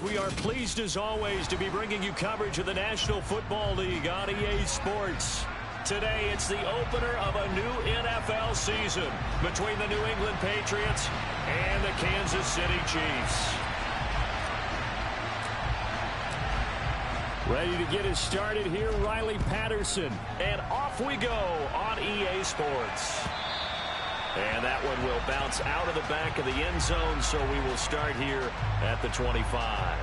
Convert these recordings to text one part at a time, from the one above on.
We are pleased as always to be bringing you coverage of the National Football League on EA Sports. Today it's the opener of a new NFL season between the New England Patriots and the Kansas City Chiefs. Ready to get us started here, Riley Patterson. And off we go on EA Sports. And that one will bounce out of the back of the end zone, so we will start here at the 25.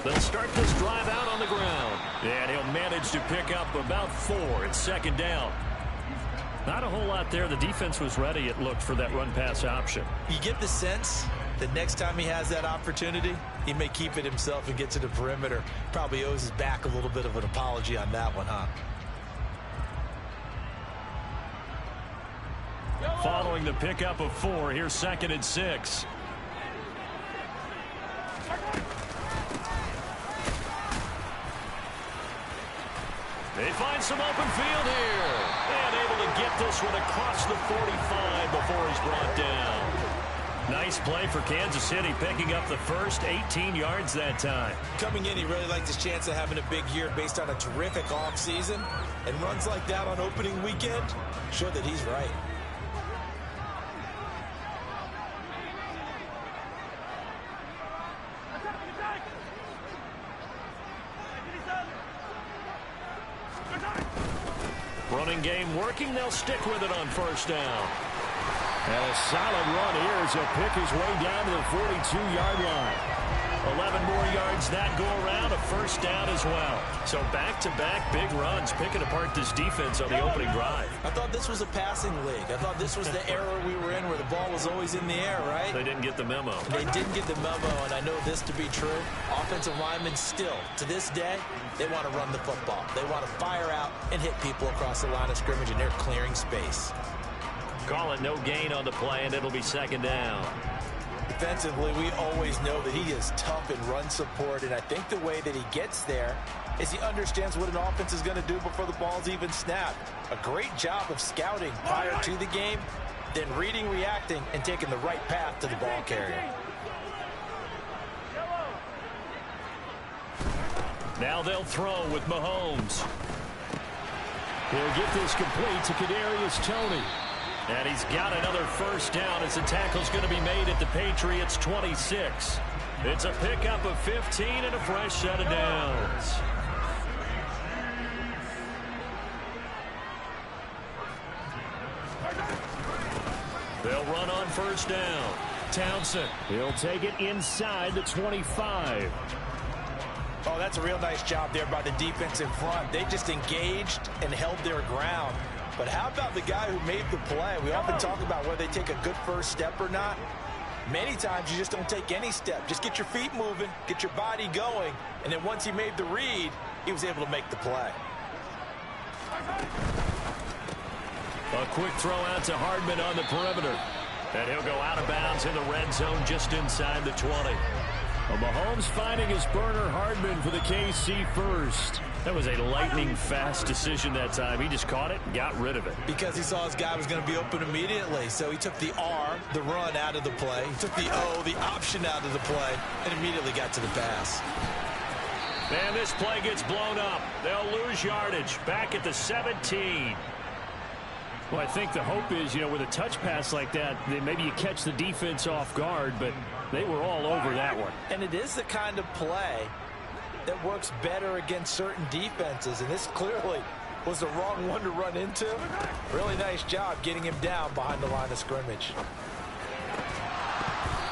They'll start this drive out on the ground. And he'll manage to pick up about 4. It's second down. Not a whole lot there. The defense was ready, it looked, for that run-pass option. You get the sense that next time he has that opportunity, he may keep it himself and get to the perimeter. Probably owes his back a little bit of an apology on that one, huh? Following the pickup of 4, here's second and 6. They find some open field here. And able to get this one across the 45 before he's brought down. Nice play for Kansas City, picking up the first 18 yards that time. Coming in, he really liked his chance of having a big year based on a terrific offseason. And runs like that on opening weekend show that he's right. Running game working. They'll stick with it on first down. And a solid run here as he'll pick his way down to the 42-yard line. 11 more yards that go around, a first down as well. So back-to-back big runs, picking apart this defense on the opening drive. I thought this was a passing league. I thought this was the era we were in where the ball was always in the air, right? They didn't get the memo. They didn't get the memo, and I know this to be true. Offensive linemen still, to this day, they want to run the football. They want to fire out and hit people across the line of scrimmage, and they're clearing space. Call it no gain on the play, and it'll be second down. Defensively, we always know that he is tough in run support, and I think the way that he gets there is he understands what an offense is going to do before the ball's even snapped. A great job of scouting prior to the game, then reading, reacting, and taking the right path to the ball carrier. Now they'll throw with Mahomes. He'll get this complete to Kadarius Toney. And he's got another first down as the tackle's going to be made at the Patriots' 26. It's a pickup of 15 and a fresh set of downs. They'll run on first down. Townsend, he'll take it inside the 25. Oh, that's a real nice job there by the defense in front. They just engaged and held their ground. But how about the guy who made the play? We often talk about whether they take a good first step or not. Many times you just don't take any step. Just get your feet moving, get your body going, and then once he made the read, he was able to make the play. A quick throw out to Hardman on the perimeter. And he'll go out of bounds in the red zone just inside the 20. Well, Mahomes finding his burner Hardman for the KC first. That was a lightning-fast decision that time. He just caught it and got rid of it. Because he saw his guy was going to be open immediately. So he took the R, the run, out of the play. He took the O, the option, out of the play, and immediately got to the pass. And this play gets blown up. They'll lose yardage. Back at the 17. Well, I think the hope is, with a touch pass like that, then maybe you catch the defense off guard, but they were all over that one. And it is the kind of play that works better against certain defenses, and this clearly was the wrong one to run into. Really nice job getting him down behind the line of scrimmage.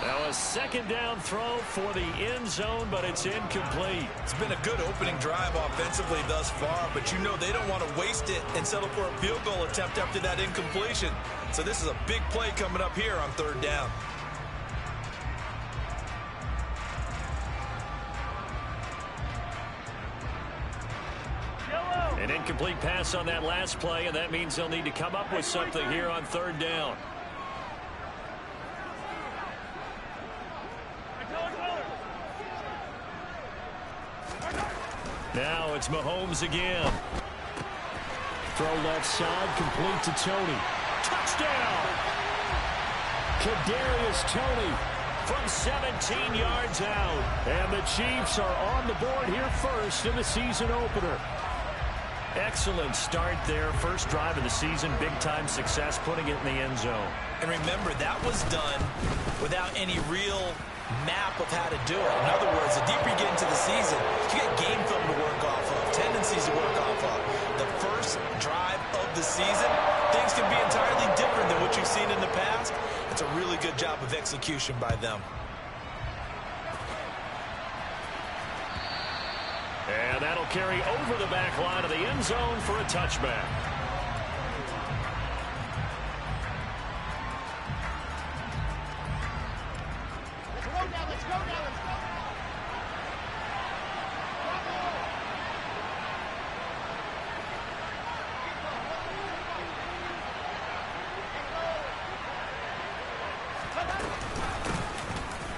Now a second down throw for the end zone, but it's incomplete. It's been a good opening drive offensively thus far, but they don't want to waste it and settle for a field goal attempt after that incompletion. So this is a big play coming up here on third down. incomplete pass on that last play, and that means they'll need to come up with something here on third down. Now it's Mahomes again. Throw left side, complete to Tony. Touchdown! Kadarius Toney from 17 yards out. And the Chiefs are on the board here first in the season opener. Excellent start there. First drive of the season. Big-time success, putting it in the end zone. And remember, that was done without any real map of how to do it. In other words, the deeper you get into the season, you get game film to work off of, tendencies to work off of. The first drive of the season, things can be entirely different than what you've seen in the past. It's a really good job of execution by them. And that'll carry over the back line of the end zone for a touchback.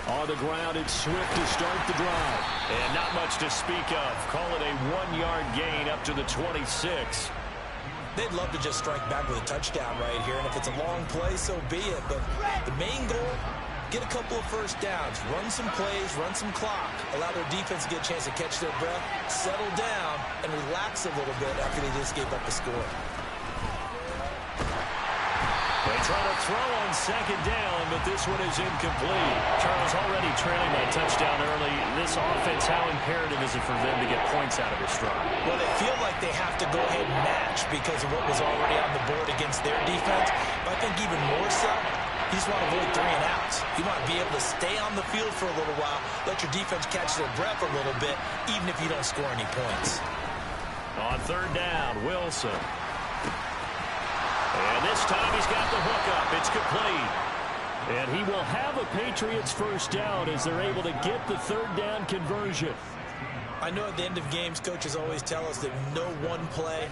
On the ground, it's Swift to start the drive. And not much to speak of. Call it a 1-yard gain up to the 26. They'd love to just strike back with a touchdown right here. And if it's a long play, so be it. But the main goal, get a couple of first downs. Run some plays, run some clock. Allow their defense to get a chance to catch their breath, settle down, and relax a little bit after they just gave up the score. They try to throw on second down, but this one is incomplete. Charles already trailing that touchdown early. This offense, how imperative is it for them to get points out of this drive? Well, they feel like they have to go ahead and match because of what was already on the board against their defense. But I think even more so, you just want to avoid 3 and outs. You want to be able to stay on the field for a little while, let your defense catch their breath a little bit, even if you don't score any points. On third down, Wilson. And this time he's got the hook up. It's complete. And he will have a Patriots first down as they're able to get the third down conversion. I know at the end of games, coaches always tell us that no one play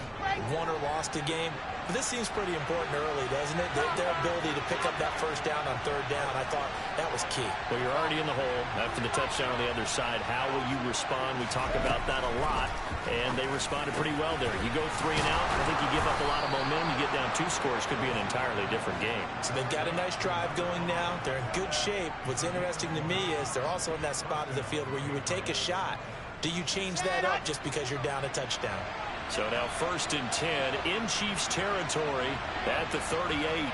won or lost a game. But this seems pretty important early, doesn't it? Their ability to pick up that first down on third down, I thought that was key. Well, you're already in the hole after the touchdown on the other side. How will you respond? We talk about that a lot, and they responded pretty well there. You go 3 and out, I think you give up a lot of momentum. You get down 2 scores, could be an entirely different game. So they've got a nice drive going now. They're in good shape. What's interesting to me is they're also in that spot of the field where you would take a shot. Do you change that up just because you're down a touchdown? So now 1st and 10 in Chiefs territory at the 38.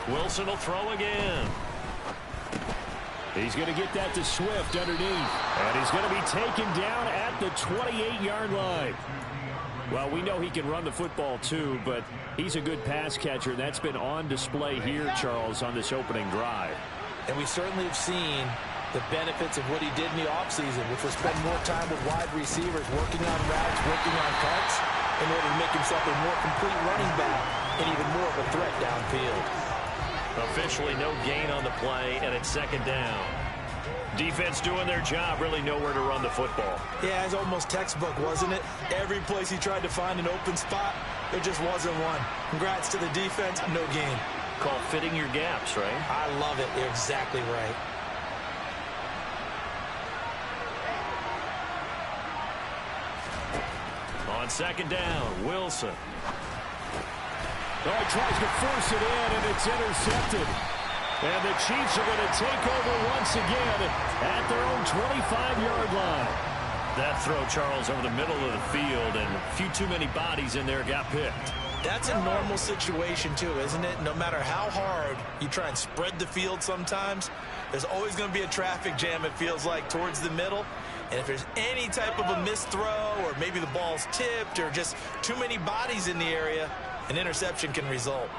Wilson will throw again. He's going to get that to Swift underneath. And he's going to be taken down at the 28-yard line. Well, we know he can run the football too, but he's a good pass catcher. That's been on display here, Charles, on this opening drive. And we certainly have seen the benefits of what he did in the offseason, which was spend more time with wide receivers, working on routes, working on cuts, in order to make himself a more complete running back and even more of a threat downfield. Officially no gain on the play, and it's 2nd down. Defense doing their job, really nowhere to run the football. Yeah, it's almost textbook, wasn't it? Every place he tried to find an open spot, there just wasn't one. Congrats to the defense, no gain. Called fitting your gaps, right? I love it. You're exactly right. On 2nd down, Wilson. Oh, he tries to force it in, and it's intercepted. And the Chiefs are going to take over once again at their own 25-yard line. That throw, Charles, over the middle of the field, and a few too many bodies in there got picked. That's a normal situation, too, isn't it? No matter how hard you try and spread the field sometimes, there's always going to be a traffic jam, it feels like, towards the middle. And if there's any type of a missed throw, or maybe the ball's tipped, or just too many bodies in the area, an interception can result.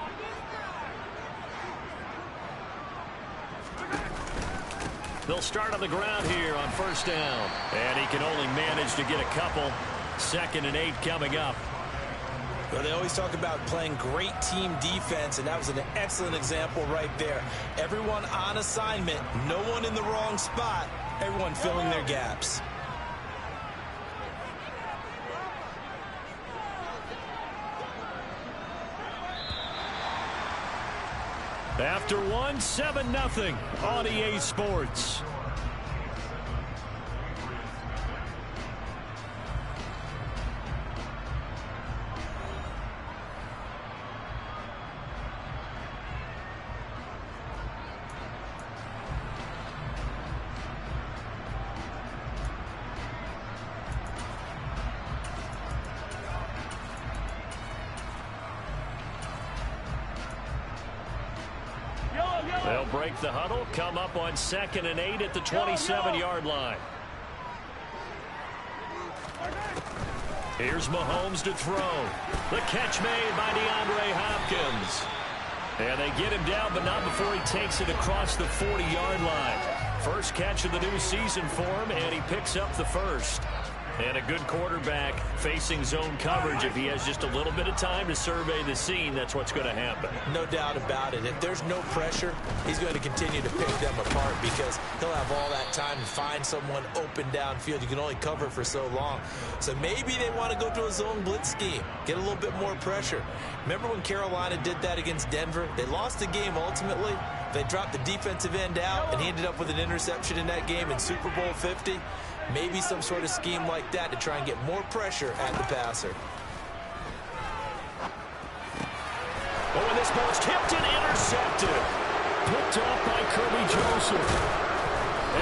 They'll start on the ground here on 1st down. And he can only manage to get a couple. 2nd and 8 coming up. Well, they always talk about playing great team defense, and that was an excellent example right there. Everyone on assignment, no one in the wrong spot, everyone filling their gaps. After one, 7-0 on EA Sports. They'll break the huddle, come up on 2nd and 8 at the 27-yard line. Here's Mahomes to throw. The catch made by DeAndre Hopkins. And they get him down, but not before he takes it across the 40-yard line. First catch of the new season for him, and he picks up the first. And a good quarterback facing zone coverage. If he has just a little bit of time to survey the scene, that's what's going to happen. No doubt about it. If there's no pressure, he's going to continue to pick them apart because he'll have all that time to find someone open downfield. You can only cover for so long. So maybe they want to go to a zone blitz scheme, get a little bit more pressure. Remember when Carolina did that against Denver? They lost the game ultimately. They dropped the defensive end out, and he ended up with an interception in that game in Super Bowl 50. Maybe some sort of scheme like that to try and get more pressure at the passer. Oh, and this ball's tipped and intercepted. Picked up by Kirby Joseph.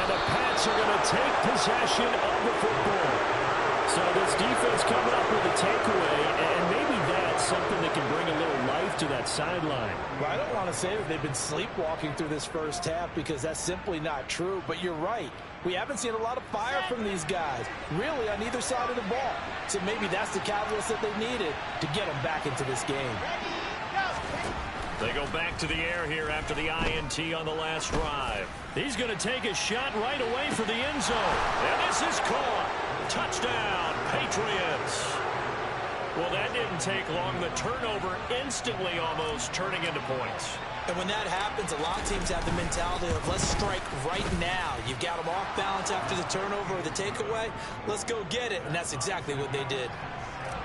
And the Pats are going to take possession of the football. So this defense coming up with a takeaway, and maybe that's something that can bring a little life to that sideline. Well, I don't want to say that they've been sleepwalking through this first half because that's simply not true, but you're right. We haven't seen a lot of fire from these guys, really, on either side of the ball. So maybe that's the catalyst that they needed to get them back into this game. They go back to the air here after the INT on the last drive. He's going to take a shot right away for the end zone. And this is caught. Touchdown, Patriots. Well, that didn't take long. The turnover instantly almost turning into points. And when that happens, a lot of teams have the mentality of let's strike right now. You've got them off balance after the turnover or the takeaway. Let's go get it. And that's exactly what they did.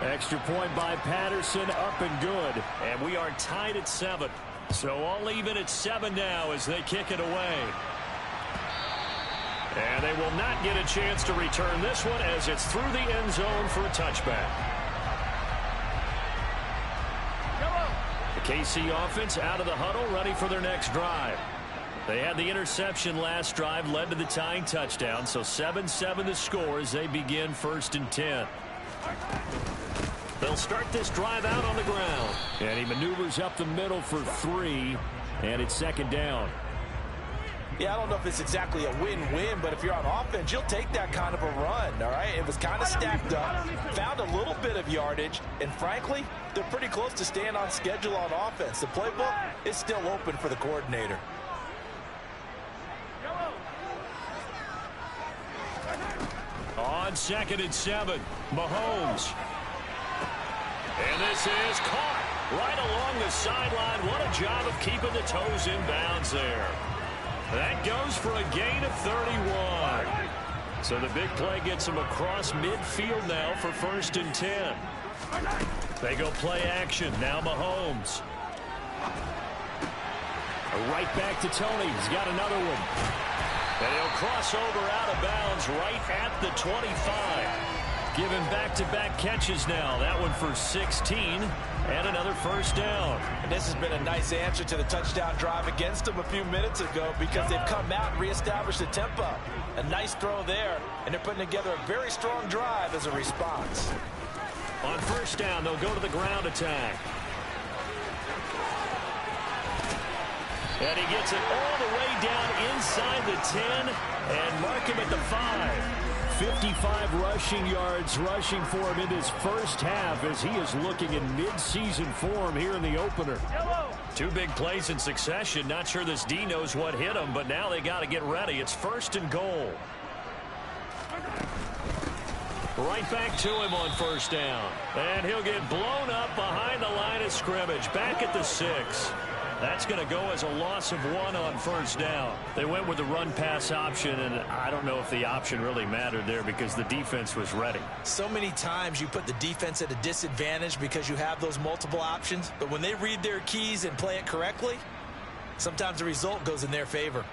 Extra point by Patterson, up and good. And we are tied at 7. So all even at 7 now as they kick it away. And they will not get a chance to return this one as it's through the end zone for a touchback. The KC offense out of the huddle, ready for their next drive. They had the interception last drive, led to the tying touchdown, so 7-7 the score as they begin 1st and 10. They'll start this drive out on the ground. And he maneuvers up the middle for 3, and it's 2nd down. Yeah, I don't know if it's exactly a win-win, but if you're on offense, you'll take that kind of a run, all right? It was kind of stacked up, found a little bit of yardage, and frankly, they're pretty close to staying on schedule on offense. The playbook is still open for the coordinator. On 2nd and 7, Mahomes. And this is caught right along the sideline. What a job of keeping the toes in bounds there. That goes for a gain of 31. So the big play gets him across midfield now for 1st and 10. They go play action. Now Mahomes. Right back to Tony. He's got another one. And he'll cross over out of bounds right at the 25. Given back-to-back catches now. That one for 16 and another 1st down. And this has been a nice answer to the touchdown drive against them a few minutes ago because they've come out and reestablished the tempo. A nice throw there, and they're putting together a very strong drive as a response. On 1st down, they'll go to the ground attack. And he gets it all the way down inside the 10 and mark him at the 5. 55 rushing yards rushing for him in his first half as he is looking in mid-season form here in the opener. 2 big plays in succession. Not sure this D knows what hit him, but now they got to get ready. It's 1st and goal. Right back to him on first down. And he'll get blown up behind the line of scrimmage. Back at the 6. That's going to go as a loss of 1 on first down. They went with the run-pass option, and I don't know if the option really mattered there because the defense was ready. So many times you put the defense at a disadvantage because you have those multiple options. But when they read their keys and play it correctly, sometimes the result goes in their favor.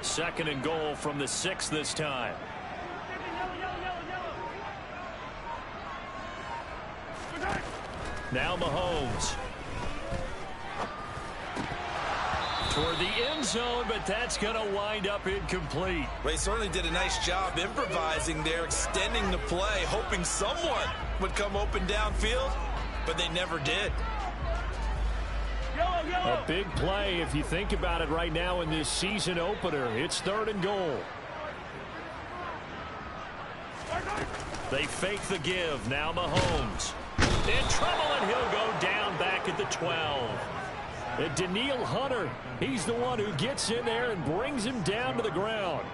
Second and goal from the 6 this time. Now Mahomes. Toward the end zone, but that's going to wind up incomplete. Well, he certainly did a nice job improvising there, extending the play, hoping someone would come open downfield, but they never did. A big play if you think about it right now in this season opener. It's 3rd and goal. They fake the give. Now Mahomes. In trouble, and he'll go down back at the 12. And Daniil Hunter, he's the one who gets in there and brings him down to the ground.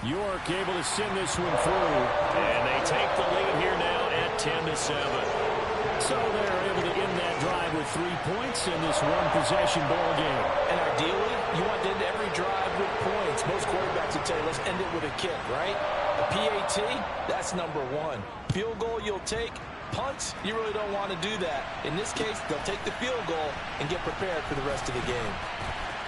York able to send this one through. And they take the lead here now at 10-7. So they're able to end that drive with 3 points in this one-possession ball game. And ideally, you want to end every drive with points. Most quarterbacks would tell you, let's end it with a kick, right? A PAT, that's number 1. Field goal you'll take. Punts, you really don't want to do that. In this case, they'll take the field goal and get prepared for the rest of the game.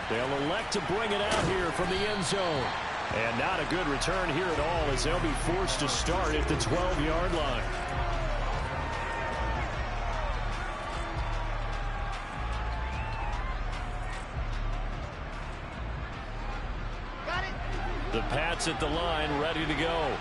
They'll elect to bring it out here from the end zone. And not a good return here at all as they'll be forced to start at the 12-yard line. The Pats at the line, ready to go.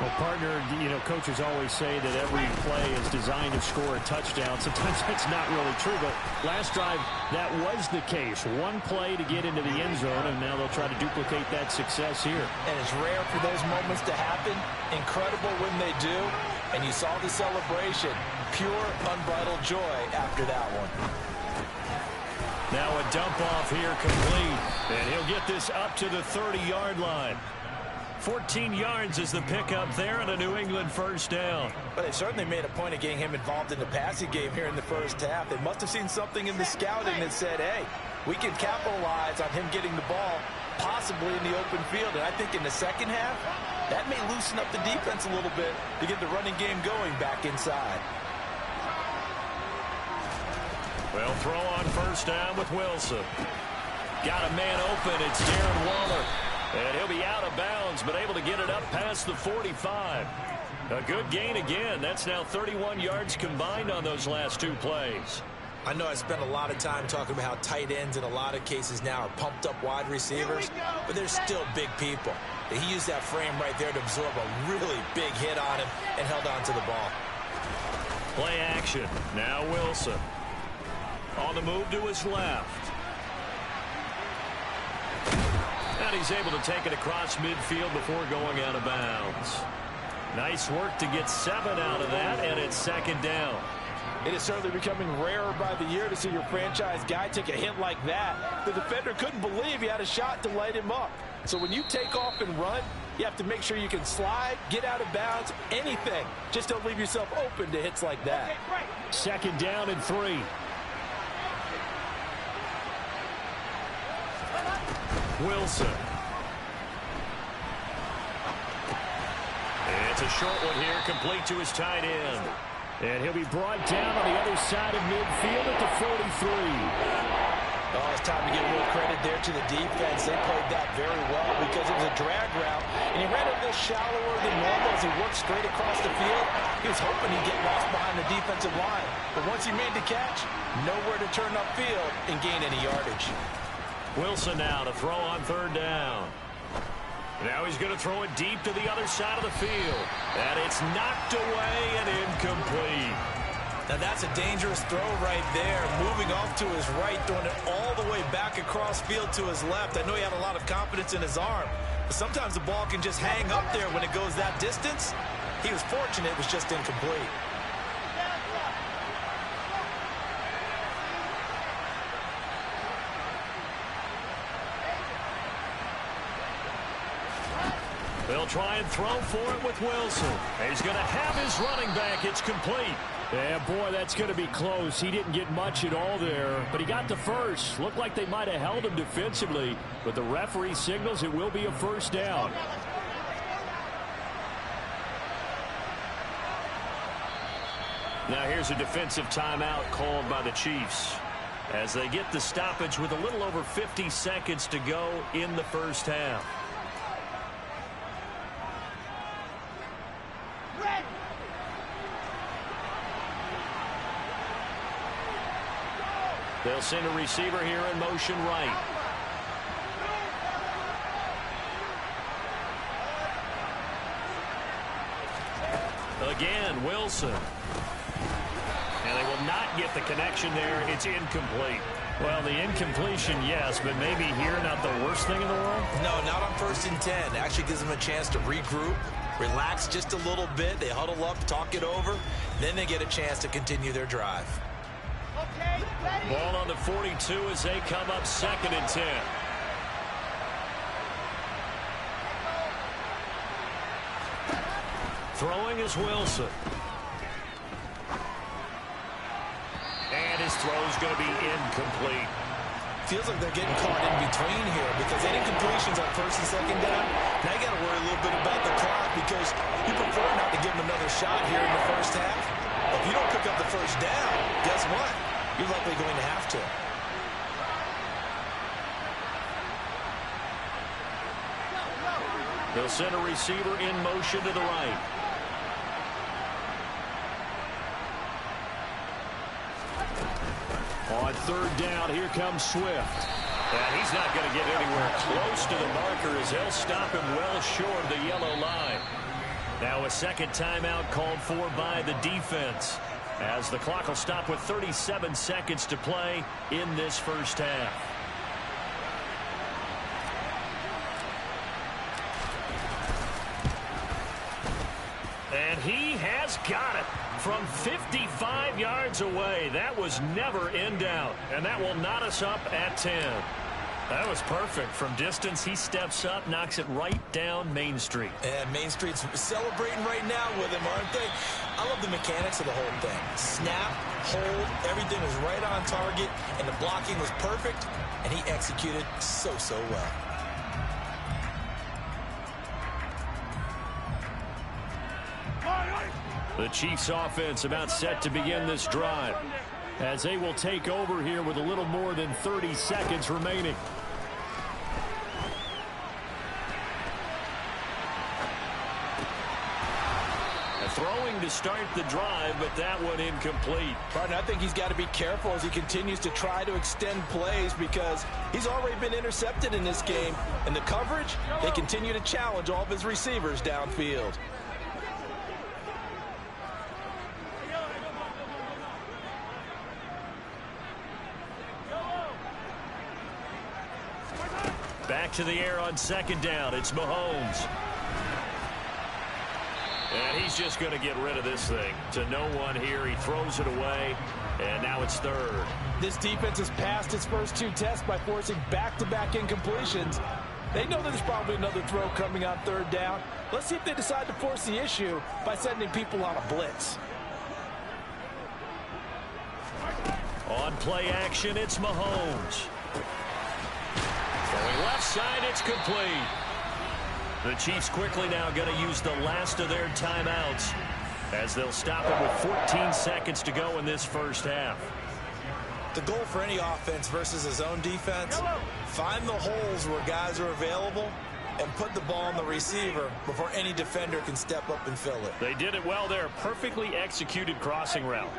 Well, partner, you know, coaches always say that every play is designed to score a touchdown. Sometimes that's not really true, but last drive, that was the case. One play to get into the end zone, and now they'll try to duplicate that success here. And it's rare for those moments to happen. Incredible when they do. And you saw the celebration. Pure, unbridled joy after that one. Now a dump off here complete. And he'll get this up to the 30-yard line. 14 yards is the pickup there and a New England first down. But they certainly made a point of getting him involved in the passing game here in the first half. They must have seen something in the scouting that said, hey, we can capitalize on him getting the ball possibly in the open field. And I think in the second half, that may loosen up the defense a little bit to get the running game going back inside. Well, throw on first down with Wilson. Got a man open. It's Darren Waller. And he'll be out of bounds, but able to get it up past the 45. A good gain again. That's now 31 yards combined on those last 2 plays. I know I spent a lot of time talking about how tight ends in a lot of cases now are pumped up wide receivers, but they're still big people. He used that frame right there to absorb a really big hit on him and held on to the ball. Play action. Now Wilson. On the move to his left. And he's able to take it across midfield before going out of bounds. Nice work to get 7 out of that, and it's second down. It is certainly becoming rarer by the year to see your franchise guy take a hit like that. The defender couldn't believe he had a shot to light him up. So when you take off and run, you have to make sure you can slide, get out of bounds, anything. Just don't leave yourself open to hits like that. Second down and 3. Wilson. It's a short one here, complete to his tight end. And he'll be brought down on the other side of midfield at the 43. Oh, it's time to give a little credit there to the defense. They played that very well because it was a drag route. And he ran a little shallower than normal as he worked straight across the field. He was hoping he'd get lost behind the defensive line. But once he made the catch, nowhere to turn upfield and gain any yardage. Wilson now to throw on third down. Now he's going to throw it deep to the other side of the field. And it's knocked away and incomplete. Now that's a dangerous throw right there. Moving off to his right, throwing it all the way back across field to his left. I know he had a lot of confidence in his arm. But sometimes the ball can just hang up there when it goes that distance. He was fortunate, it was just incomplete. They'll try and throw for it with Wilson. He's going to have his running back. It's complete. Yeah, boy, that's going to be close. He didn't get much at all there, but he got the first. Looked like they might have held him defensively, but the referee signals it will be a first down. Now here's a defensive timeout called by the Chiefs as they get the stoppage with a little over 50 seconds to go in the first half. They'll send a receiver here in motion right. Again, Wilson. And they will not get the connection there. It's incomplete. Well, the incompletion, yes, but maybe here not the worst thing in the world? No, not on 1st and 10. Actually gives them a chance to regroup, relax just a little bit. They huddle up, talk it over. Then they get a chance to continue their drive. Ball on the 42 as they come up 2nd and 10. Throwing is Wilson. And his throw is going to be incomplete. Feels like they're getting caught in between here because any completions on 1st and 2nd down, now you got to worry a little bit about the clock because you prefer not to give them another shot here in the first half. But if you don't pick up the first down, guess what? You're likely going to have to. They'll send a receiver in motion to the right. On 3rd down, here comes Swift. And he's not going to get anywhere close to the marker as they'll stop him well short of the yellow line. Now a 2nd timeout called for by the defense, as the clock will stop with 37 seconds to play in this first half. And he has got it from 55 yards away. That was never in doubt, and that will knot us up at 10. That was perfect. From distance, he steps up, knocks it right down Main Street. And Main Street's celebrating right now with him, aren't they? I love the mechanics of the whole thing. Snap, hold, everything was right on target, and the blocking was perfect, and he executed so well. The Chiefs offense about set to begin this drive as they will take over here with a little more than 30 seconds remaining. Throwing to start the drive, but that one incomplete. Partner, I think he's got to be careful as he continues to try to extend plays because he's already been intercepted in this game. And the coverage, they continue to challenge all of his receivers downfield. Back to the air on 2nd down. It's Mahomes. And he's just going to get rid of this thing to no one here. He throws it away, and now it's 3rd. This defense has passed its first 2 tests by forcing back-to-back incompletions. They know that there's probably another throw coming on 3rd down. Let's see if they decide to force the issue by sending people on a blitz. On play action, it's Mahomes. Going left side, it's complete. The Chiefs quickly now going to use the last of their timeouts as they'll stop it with 14 seconds to go in this first half. The goal for any offense versus his own defense, find the holes where guys are available and put the ball on the receiver before any defender can step up and fill it. They did it well there. Perfectly executed crossing route.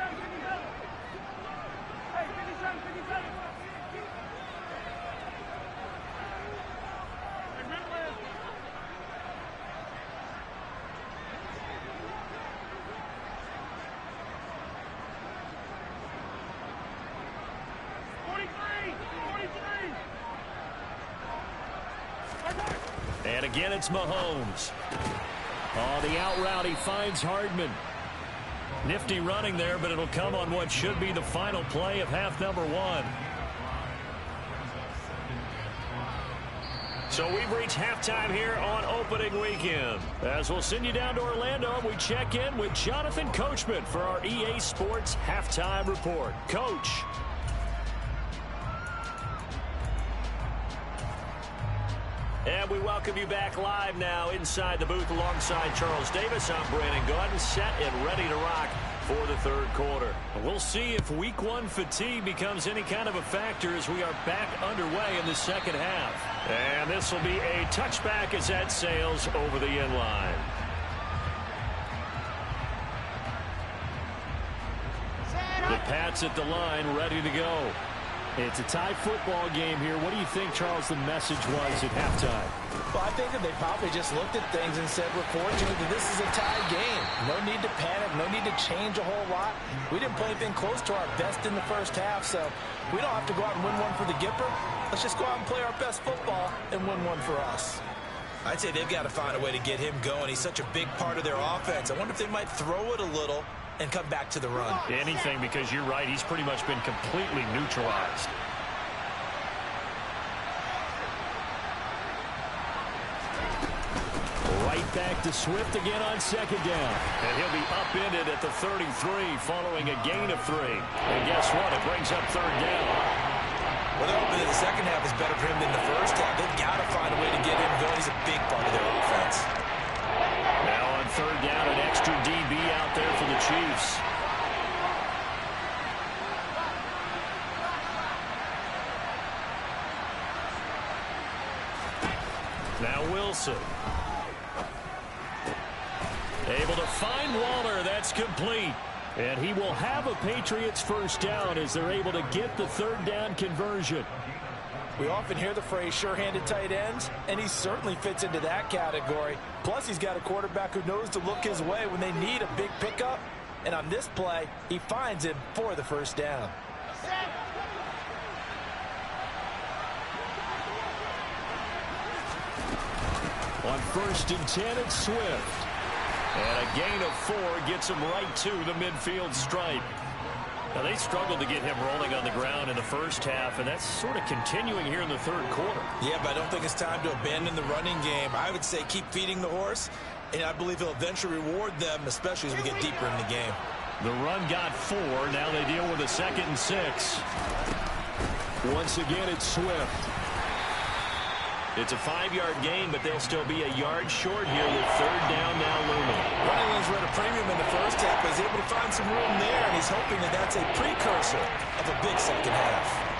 And again, it's Mahomes. On the out route, he finds Hardman. Nifty running there, but it'll come on what should be the final play of half number 1. So we've reached halftime here on opening weekend. As we'll send you down to Orlando, we check in with Jonathan Coachman for our EA Sports Halftime Report. Coach. And we welcome you back live now inside the booth alongside Charles Davis. I'm Brandon Gaudin, set and ready to rock for the third quarter. We'll see if week 1 fatigue becomes any kind of a factor as we are back underway in the second half. And this will be a touchback as that sails over the end line. The Pats at the line, ready to go. It's a tie football game here. What do you think, Charles, the message was at halftime? Well, I think that they probably just looked at things and said, we're fortunate that this is a tie game. No need to panic. No need to change a whole lot. We didn't play anything close to our best in the first half, so we don't have to go out and win one for the Gipper. Let's just go out and play our best football and win one for us. I'd say they've got to find a way to get him going. He's such a big part of their offense. I wonder if they might throw it a little and come back to the run. Anything, because you're right. He's pretty much been completely neutralized. Right back to Swift again on second down. And he'll be upended at the 33 following a gain of 3. And guess what? It brings up third down. Well, they're hoping that the second half is better for him than the first half. They've got to find a way to get him going. He's a big part of their offense. Now on third down, an extra DB out there for the Chiefs. Now Wilson. Able to find Waller. That's complete. And he will have a Patriots first down as they're able to get the third down conversion. We often hear the phrase sure-handed tight ends, and he certainly fits into that category. Plus, he's got a quarterback who knows to look his way when they need a big pickup. And on this play, he finds him for the first down. On 1st and 10, it's Swift. And a gain of 4 gets him right to the midfield stripe. Now, they struggled to get him rolling on the ground in the first half, and that's sort of continuing here in the third quarter. Yeah, but I don't think it's time to abandon the running game. I would say keep feeding the horse, and I believe he'll eventually reward them, especially as we get deeper in the game. The run got 4. Now they deal with a 2nd and 6. Once again, it's Swift. It's a 5-yard gain, but they'll still be a yard short here with third down now looming. Running lanes were at a premium in the first half, but he's able to find some room there, and he's hoping that that's a precursor of a big second half.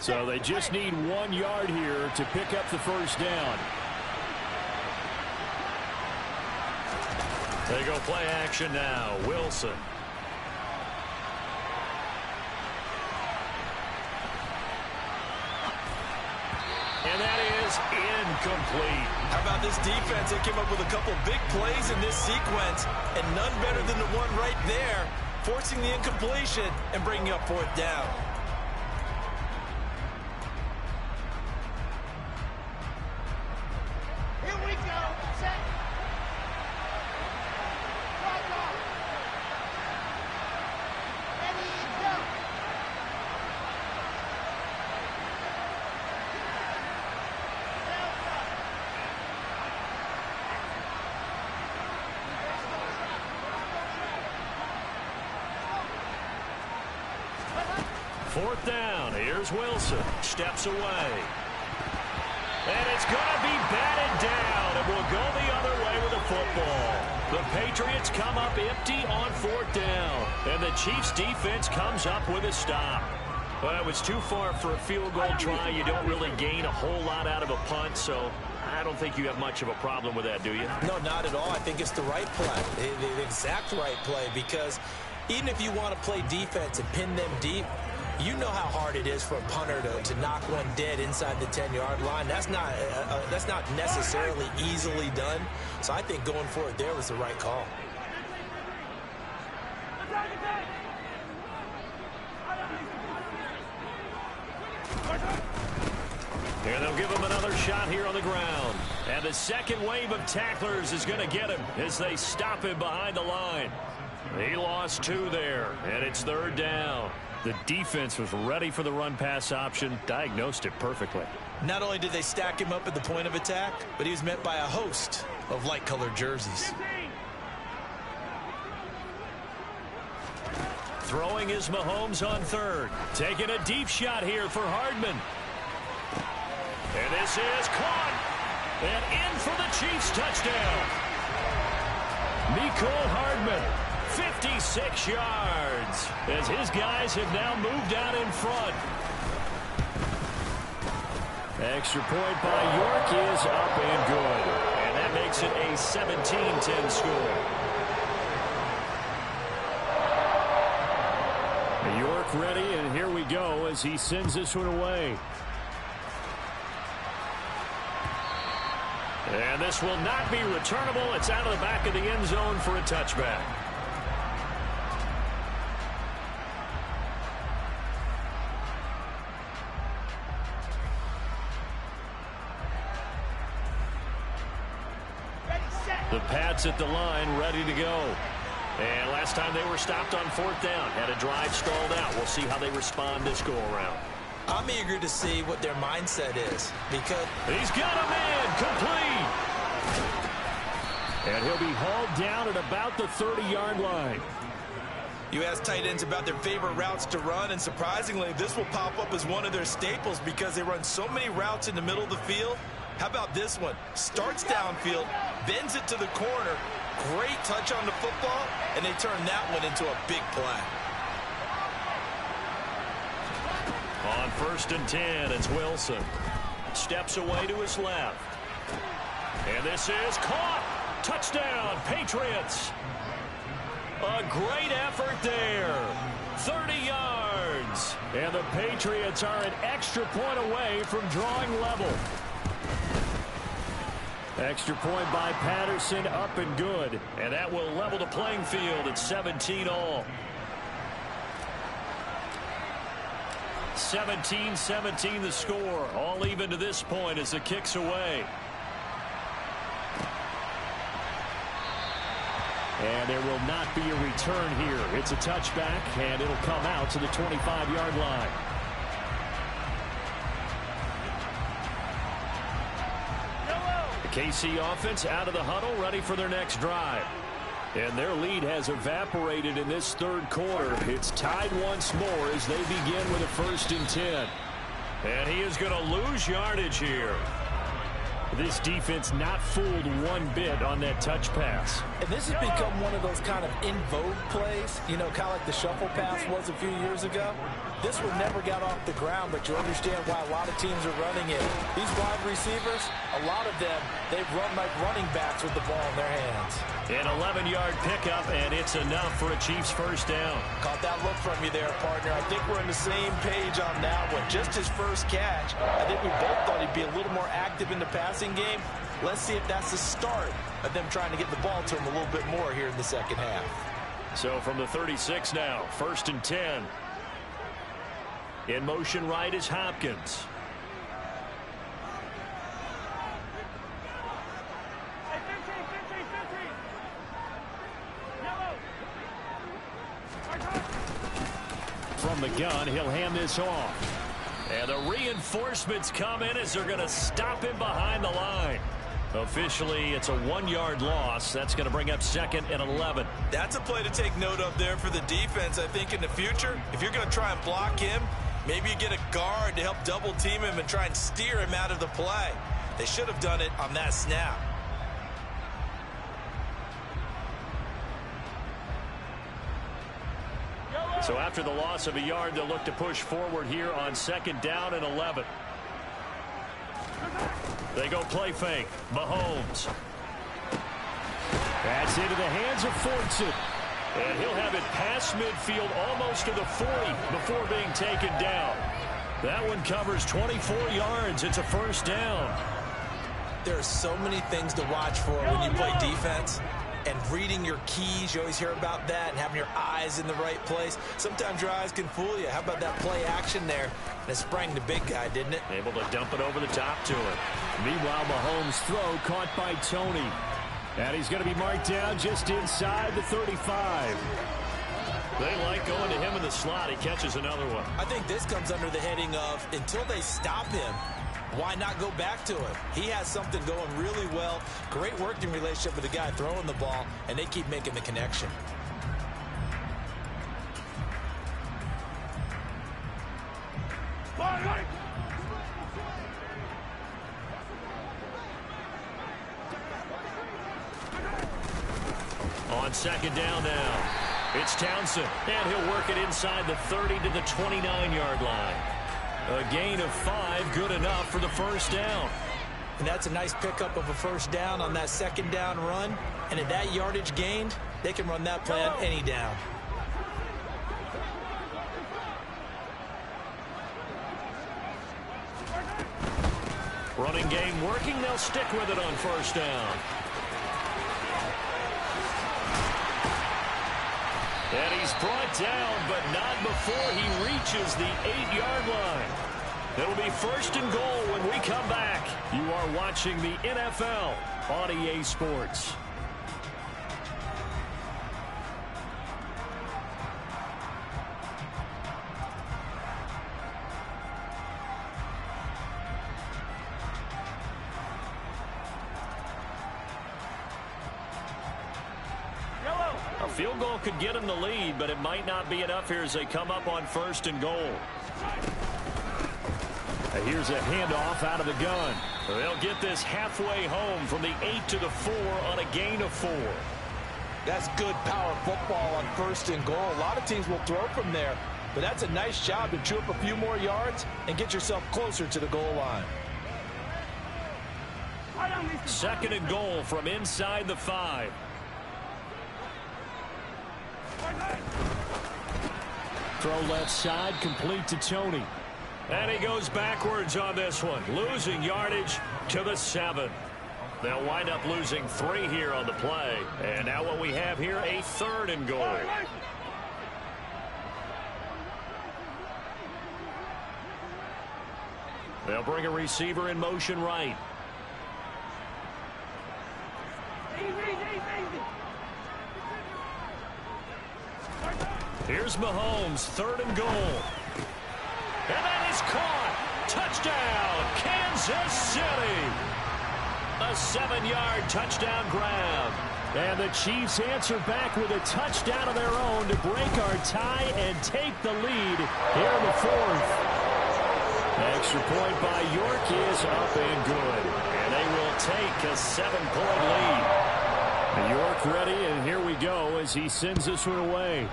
So they just need 1 yard here to pick up the first down. They go play action now. Wilson. And that is incomplete. How about this defense? They came up with a couple big plays in this sequence, and none better than the one right there, forcing the incompletion and bringing up fourth down. Fourth down. Here's Wilson. Steps away. And it's going to be batted down. And will go the other way with the football. The Patriots come up empty on fourth down. And the Chiefs defense comes up with a stop. Well, it was too far for a field goal try. You don't really gain a whole lot out of a punt, so I don't think you have much of a problem with that, do you? No, not at all. I think it's the right play, the exact right play, because even if you want to play defense and pin them deep, You know how hard it is for a punter to knock one dead inside the 10-yard line. That's not necessarily easily done. So I think going for it there was the right call. And they'll give him another shot here on the ground. And the second wave of tacklers is going to get him as they stop him behind the line. He lost 2 there, and it's 3rd down. The defense was ready for the run-pass option, diagnosed it perfectly. Not only did they stack him up at the point of attack, but he was met by a host of light-colored jerseys. Throwing is Mahomes on 3rd. Taking a deep shot here for Hardman. And this is caught. And in for the Chiefs touchdown. Mecole Hardman, 56 yards, as his guys have now moved out in front. Extra point by York is up and good. And that makes it a 17-10 score. York ready, and here we go as he sends this one away. And this will not be returnable. It's out of the back of the end zone for a touchback. The Pats at the line, ready to go. And last time they were stopped on 4th down. Had a drive stalled out. We'll see how they respond this go-around. I'm eager to see what their mindset is because he's got a man complete. And he'll be hauled down at about the 30-yard line. You ask tight ends about their favorite routes to run, and surprisingly, this will pop up as one of their staples because they run so many routes in the middle of the field. How about this one? Starts downfield, bends it to the corner, great touch on the football, and they turn that one into a big play. On 1st and 10, it's Wilson. Steps away to his left. And this is caught. Touchdown, Patriots. A great effort there. 30 yards. And the Patriots are an extra point away from drawing level. Extra point by Patterson, up and good. And that will level the playing field at 17-all. 17-17 the score. All even to this point as the kick's away. And there will not be a return here. It's a touchback, and it'll come out to the 25-yard line. The KC offense out of the huddle, ready for their next drive. And their lead has evaporated in this 3rd quarter. It's tied once more as they begin with a 1st and 10. And he is going to lose yardage here. This defense not fooled one bit on that touch pass. And this has become one of those kind of in vogue plays, you know, kind of like the shuffle pass was a few years ago. This one never got off the ground, but you understand why a lot of teams are running it. These wide receivers, a lot of them, they've run like running backs with the ball in their hands. An 11-yard pickup, and it's enough for a Chiefs 1st down. Caught that look from you there, partner. I think we're on the same page on that one. Just his first catch. I think we both thought he'd be a little more active in the passing game. Let's see if that's the start of them trying to get the ball to him a little bit more here in the second half. So from the 36 now, 1st and 10. In motion right is Hopkins. From the gun, he'll hand this off. And the reinforcements come in as they're going to stop him behind the line. Officially, it's a 1-yard loss. That's going to bring up 2nd and 11. That's a play to take note of there for the defense. I think in the future, if you're going to try and block him, maybe you get a guard to help double team him and try and steer him out of the play. They should have done it on that snap. So after the loss of a yard, they'll look to push forward here on 2nd down and 11. They go play fake. Mahomes. That's into the hands of Fortson. And he'll have it past midfield almost to the 40 before being taken down. That one covers 24 yards. It's a first down. There are so many things to watch for when you play defense. And reading your keys, you always hear about that, and having your eyes in the right place. Sometimes your eyes can fool you. How about that play action there? And it sprang the big guy, didn't it? Able to dump it over the top to him. Meanwhile, Mahomes' throw caught by Tony. And he's going to be marked down just inside the 35. They like going to him in the slot. He catches another one. I think this comes under the heading of, until they stop him, why not go back to it? He has something going really well. Great working relationship with the guy throwing the ball, and they keep making the connection. On second down now, it's Townsend, and he'll work it inside the 30 to the 29-yard line. A gain of 5, good enough for the first down. And that's a nice pickup of a first down on that second down run. And at that yardage gained, they can run that play on any down. Running game working. They'll stick with it on first down. And he's brought down, but not before he reaches the 8-yard line. It'll be first and goal when we come back. You are watching the NFL on EA Sports. A field goal could get him the lead, but it might not be enough here as they come up on first and goal. Here's a handoff out of the gun. They'll get this halfway home from the 8 to the 4 on a gain of 4. That's good power football on first and goal. A lot of teams will throw from there, but that's a nice job to chew up a few more yards and get yourself closer to the goal line. Second and goal from inside the 5. Throw left side, complete to Tony. And he goes backwards on this one, losing yardage to the 7. They'll wind up losing 3 here on the play. And now what we have here, a third and goal. They'll bring a receiver in motion right. Here's Mahomes, third and goal. And that is caught. Touchdown, Kansas City. A 7-yard touchdown grab. And the Chiefs answer back with a touchdown of their own to break our tie and take the lead here in the 4th. Extra point by York is up and good. And they will take a 7-point lead. York ready, and here we go as he sends this one away.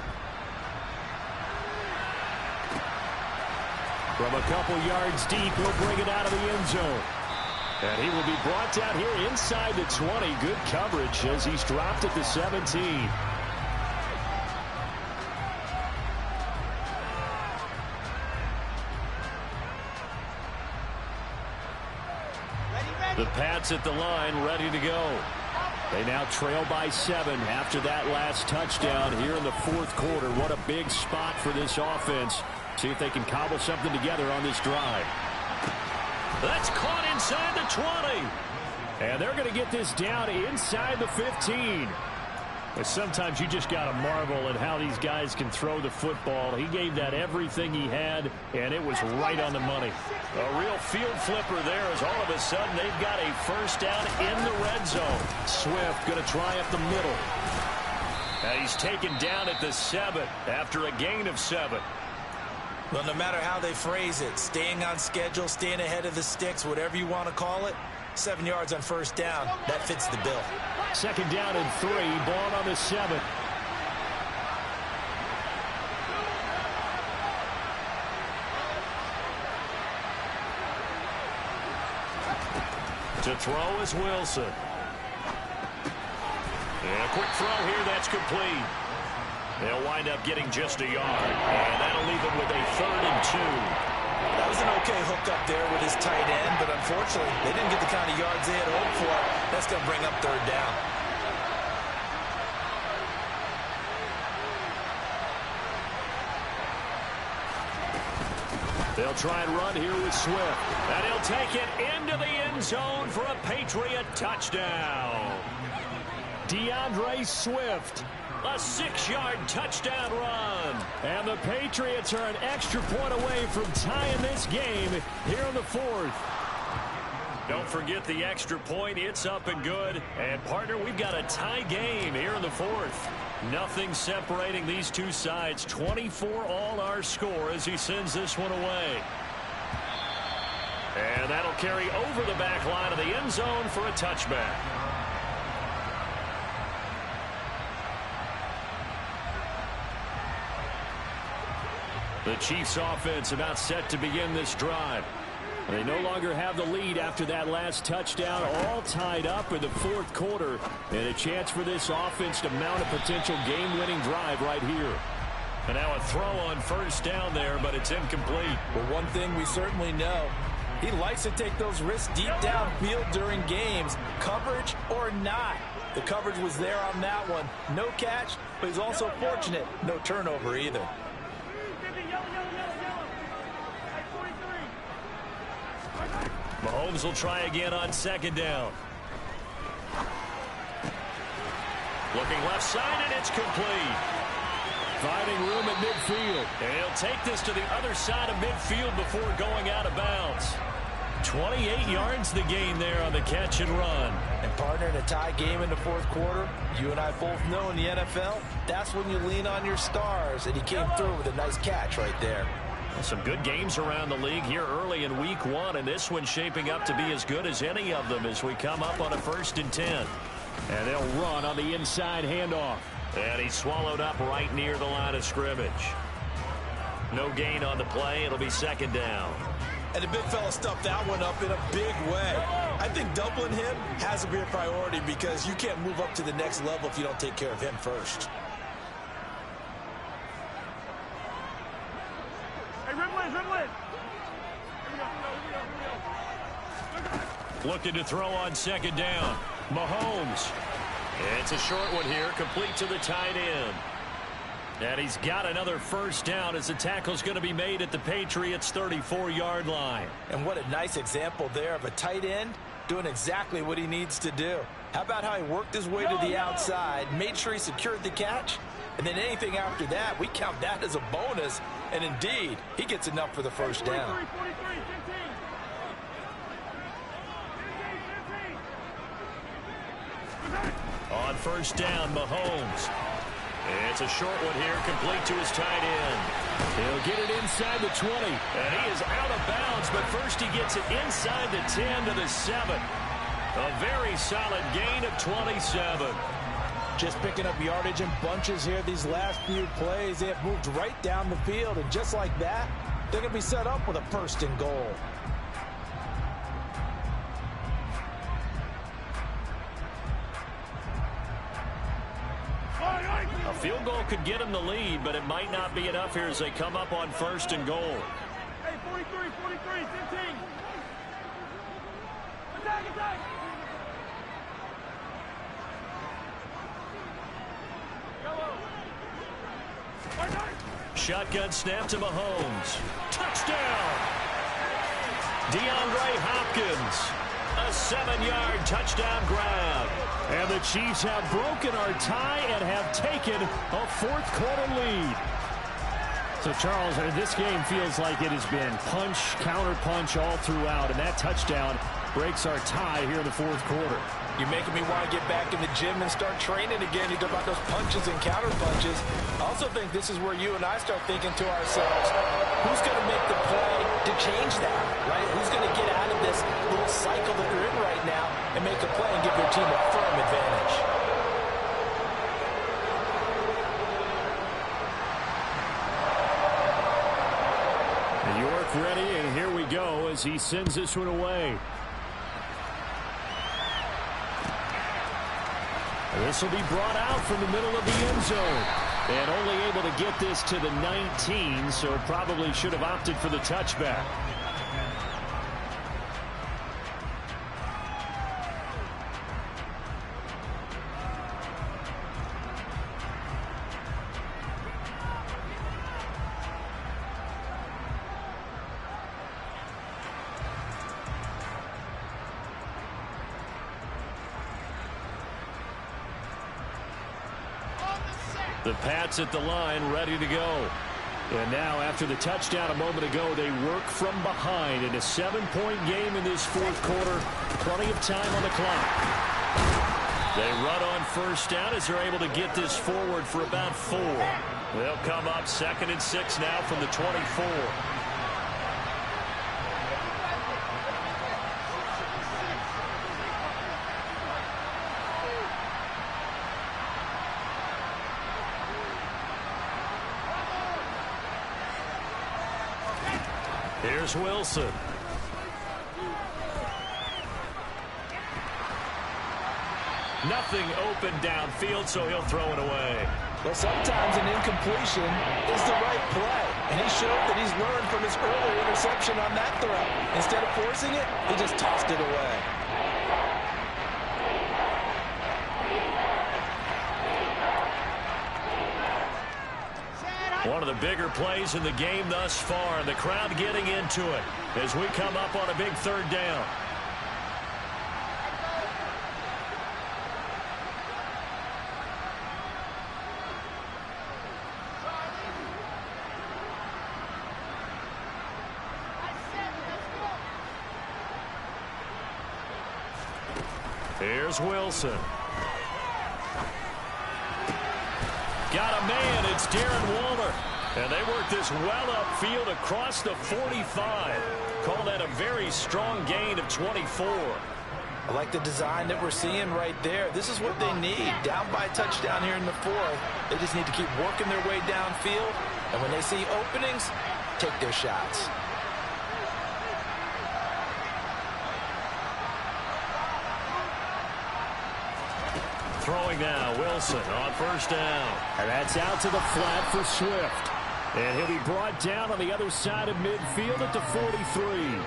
From a couple yards deep, he'll bring it out of the end zone. And he will be brought down here inside the 20. Good coverage as he's dropped at the 17. The Pats at the line, ready to go. They now trail by 7 after that last touchdown here in the 4th quarter. What a big spot for this offense. See if they can cobble something together on this drive. That's caught inside the 20. And they're going to get this down inside the 15. But sometimes you just got to marvel at how these guys can throw the football. He gave that everything he had, and it was right on the money. A real field flipper there as all of a sudden they've got a first down in the red zone. Swift going to try up the middle. And he's taken down at the 7 after a gain of 7. Well, no matter how they phrase it, staying on schedule, staying ahead of the sticks, whatever you want to call it, 7 yards on first down, that fits the bill. Second down and 3, ball on the 7. To throw is Wilson. And a quick throw here, that's complete. They'll wind up getting just a yard, and that'll leave them with a 3rd and 2. That was an okay hook up there with his tight end, but unfortunately, they didn't get the kind of yards they had hoped for. That's going to bring up 3rd down. They'll try and run here with Swift. And he'll take it into the end zone for a Patriot touchdown. DeAndre Swift, a 6-yard touchdown run. And the Patriots are an extra point away from tying this game here in the 4th. Don't forget the extra point. It's up and good. And, partner, we've got a tie game here in the 4th. Nothing separating these two sides. 24 all our score as he sends this one away. And that'll carry over the back line of the end zone for a touchback. The Chiefs offense about set to begin this drive. They no longer have the lead after that last touchdown, all tied up in the 4th quarter, and a chance for this offense to mount a potential game-winning drive right here. And now a throw on 1st down there, but it's incomplete. Well, one thing we certainly know, he likes to take those risks deep downfield during games, coverage or not. The coverage was there on that one. No catch, but he's also fortunate. No turnover either. Mahomes will try again on 2nd down. Looking left side, and it's complete. Finding room at midfield. And he'll take this to the other side of midfield before going out of bounds. 28 yards the gain there on the catch and run. And, partner, in a tie game in the 4th quarter, you and I both know in the NFL, that's when you lean on your stars. And he came through with a nice catch right there. Some good games around the league here early in week 1, and this one's shaping up to be as good as any of them as we come up on a 1st and 10. And they'll run on the inside handoff. And he's swallowed up right near the line of scrimmage. No gain on the play. It'll be 2nd down. And the big fella stuffed that one up in a big way. I think doubling him has to be a priority because you can't move up to the next level if you don't take care of him first. Looking to throw on 2nd down. Mahomes. It's a short one here, complete to the tight end. And he's got another 1st down as the tackle's going to be made at the Patriots' 34-yard line. And what a nice example there of a tight end doing exactly what he needs to do. How about how he worked his way to the outside, made sure he secured the catch, and then anything after that, we count that as a bonus. And indeed, he gets enough for the 1st down. On 1st down, Mahomes. It's a short one here, complete to his tight end. He'll get it inside the 20. And he is out of bounds, but first he gets it inside the 10 to the 7. A very solid gain of 27. Just picking up yardage in bunches here these last few plays. They have moved right down the field, and just like that, they're going to be set up with a 1st and goal. A field goal could get him the lead, but it might not be enough here as they come up on 1st and goal. Hey, 43, 15. Attack. Shotgun snap to Mahomes. Touchdown! DeAndre Hopkins. A 7-yard touchdown grab. And the Chiefs have broken our tie and have taken a 4th quarter lead. So, Charles, this game feels like it has been punch, counter punch all throughout, and that touchdown breaks our tie here in the 4th quarter. You're making me want to get back in the gym and start training again. You talk about those punches and counter punches. I also think this is where you and I start thinking to ourselves, who's going to make the play to change that, right? Who's going to get out of this little cycle that we're in right now and make a play and give their team a firm advantage? York ready, and here we go as he sends this one away. This will be brought out from the middle of the end zone. And only able to get this to the 19, so probably should have opted for the touchback. The Pats at the line, ready to go. And now, after the touchdown a moment ago, they work from behind in a 7-point game in this fourth quarter. Plenty of time on the clock. They run on first down as they're able to get this forward for about 4. They'll come up 2nd and 6 now from the 24. Here's Wilson. Nothing open downfield, so he'll throw it away. Well, sometimes an incompletion is the right play, and he showed that he's learned from his earlier interception on that throw. Instead of forcing it, he just tossed it away. One of the bigger plays in the game thus far, and the crowd getting into it as we come up on a big 3rd down. Here's Wilson. Got a man, it's Darren Waller. And they work this well upfield across the 45. Call that a very strong gain of 24. I like the design that we're seeing right there. This is what they need. Down by a touchdown here in the 4th. They just need to keep working their way downfield. And when they see openings, take their shots. Throwing now, Wilson on first down. And that's out to the flat for Swift. And he'll be brought down on the other side of midfield at the 43.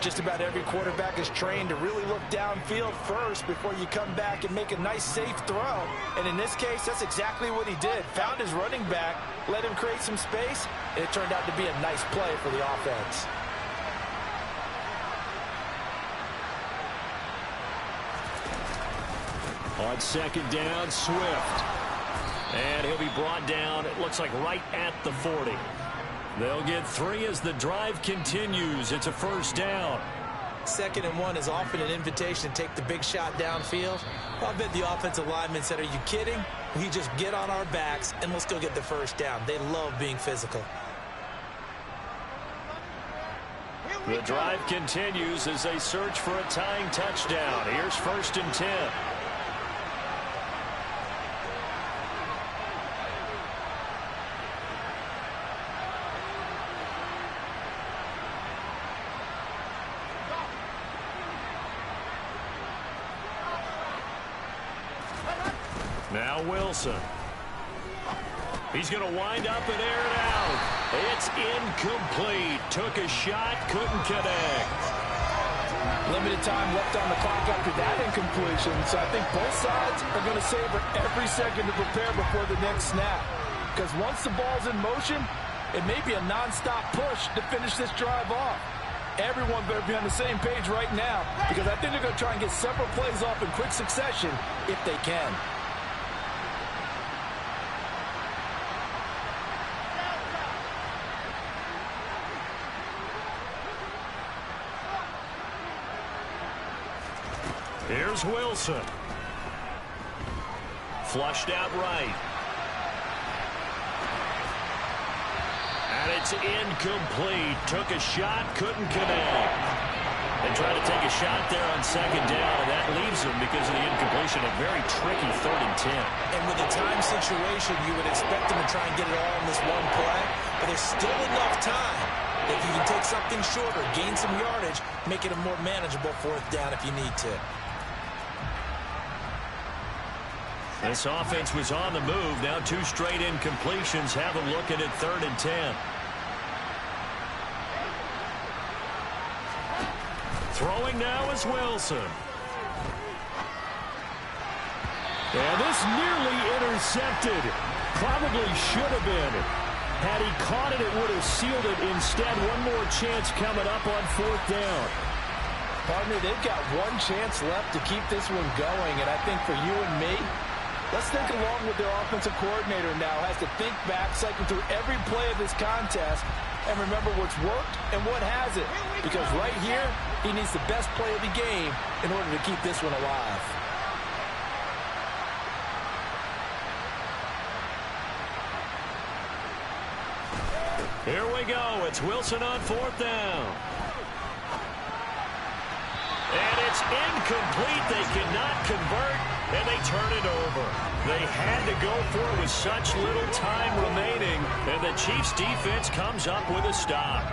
Just about every quarterback is trained to really look downfield first before you come back and make a nice, safe throw. And in this case, that's exactly what he did. Found his running back, let him create some space, and it turned out to be a nice play for the offense. On 2nd down, Swift. And he'll be brought down, it looks like right at the 40. They'll get 3 as the drive continues. It's a first down. 2nd and 1 is often an invitation to take the big shot downfield. I bet the offensive lineman said, are you kidding? We just get on our backs and let's go get the first down. They love being physical. The drive continues as they search for a tying touchdown. Here's 1st and 10. Now Wilson. He's going to wind up and air it out. It's incomplete. Took a shot, couldn't connect. Limited time left on the clock after that incompletion, so I think both sides are going to savor every second to prepare before the next snap. Because once the ball's in motion, it may be a non-stop push to finish this drive off. Everyone better be on the same page right now, because I think they're going to try and get several plays off in quick succession if they can. Here's Wilson. Flushed out right. And it's incomplete. Took a shot, couldn't connect. They tried to take a shot there on 2nd down, and that leaves them because of the incompletion. A very tricky 3rd and 10. And with a time situation, you would expect them to try and get it all in this one play, but there's still enough time. If you can take something shorter, gain some yardage, make it a more manageable 4th down if you need to. This offense was on the move. Now 2 straight incompletions have them looking at 3rd and 10. Throwing now is Wilson. And this nearly intercepted. Probably should have been. Had he caught it, it would have sealed it. Instead, one more chance coming up on 4th down. Partner, they've got one chance left to keep this one going. And I think for you and me, let's think along with their offensive coordinator now. Has to think back, cycle through every play of this contest, and remember what's worked and what hasn't. Because right here, he needs the best play of the game in order to keep this one alive. Here we go. It's Wilson on 4th down. And it's incomplete. They cannot convert, and they turn it over. They had to go for it with such little time remaining, and the Chiefs' defense comes up with a stop.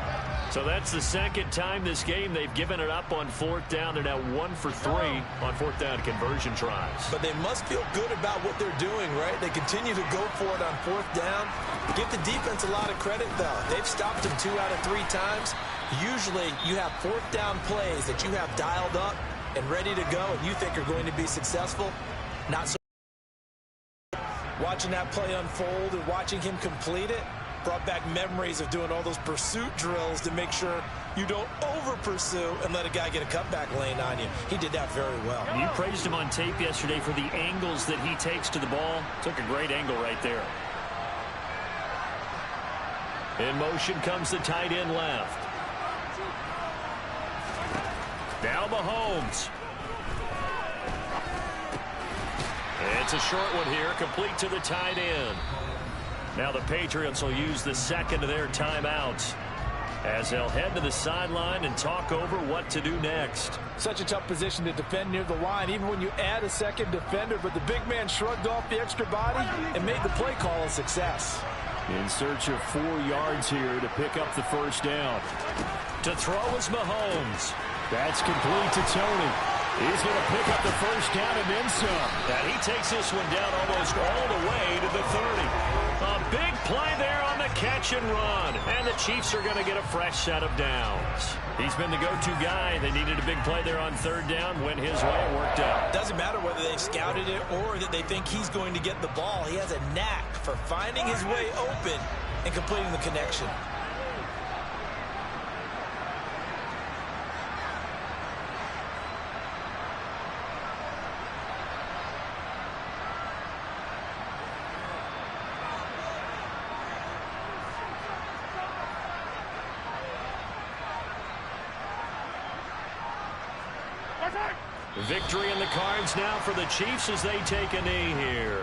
So that's the 2nd time this game they've given it up on 4th down. They're now 1 for 3 on 4th down conversion tries. But they must feel good about what they're doing, right? They continue to go for it on 4th down. Give the defense a lot of credit, though. They've stopped them 2 out of 3 times. Usually you have 4th down plays that you have dialed up and ready to go and you think are going to be successful. Not so. Watching that play unfold and watching him complete it brought back memories of doing all those pursuit drills to make sure you don't over-pursue and let a guy get a cutback lane on you. He did that very well. You praised him on tape yesterday for the angles that he takes to the ball. Took a great angle right there. In motion comes the tight end left. Now Mahomes. It's a short one here, complete to the tight end. Now the Patriots will use the 2nd of their timeouts as they'll head to the sideline and talk over what to do next. Such a tough position to defend near the line, even when you add a 2nd defender, but the big man shrugged off the extra body and made the play call a success. In search of 4 yards here to pick up the 1st down. To throw is Mahomes. That's complete to Tony. He's going to pick up the 1st down and then some. And he takes this one down almost all the way to the 30. A big play there on the catch and run. And the Chiefs are going to get a fresh set of downs. He's been the go-to guy. They needed a big play there on 3rd down. Went his way. It worked out. Doesn't matter whether they've scouted it or that they think he's going to get the ball. He has a knack for finding his way open and completing the connection. Victory in the cards now for the Chiefs as they take a knee here.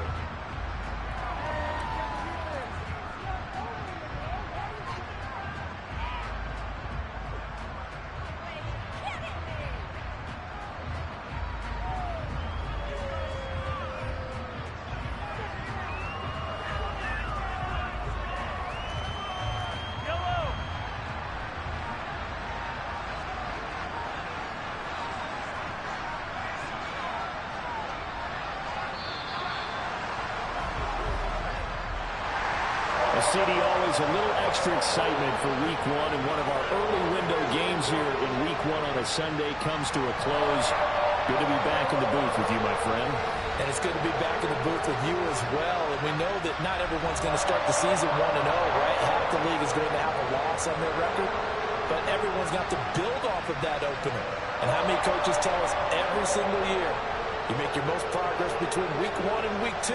CD, always a little extra excitement for Week 1, and one of our early window games here in Week 1 on a Sunday comes to a close. Good to be back in the booth with you, my friend. And it's good to be back in the booth with you as well. And we know that not everyone's going to start the season 1-0, right? Half the league is going to have a loss on their record. But everyone's got to build off of that opener. And how many coaches tell us every single year, you make your most progress between Week 1 and Week 2.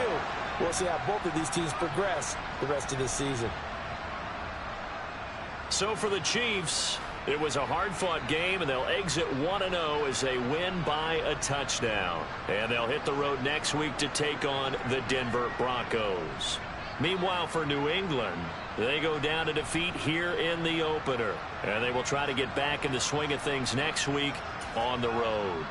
We'll see how both of these teams progress the rest of this season. So for the Chiefs, it was a hard-fought game, and they'll exit 1-0 as they win by a touchdown. And they'll hit the road next week to take on the Denver Broncos. Meanwhile, for New England, they go down to defeat here in the opener. And they will try to get back in the swing of things next week on the road.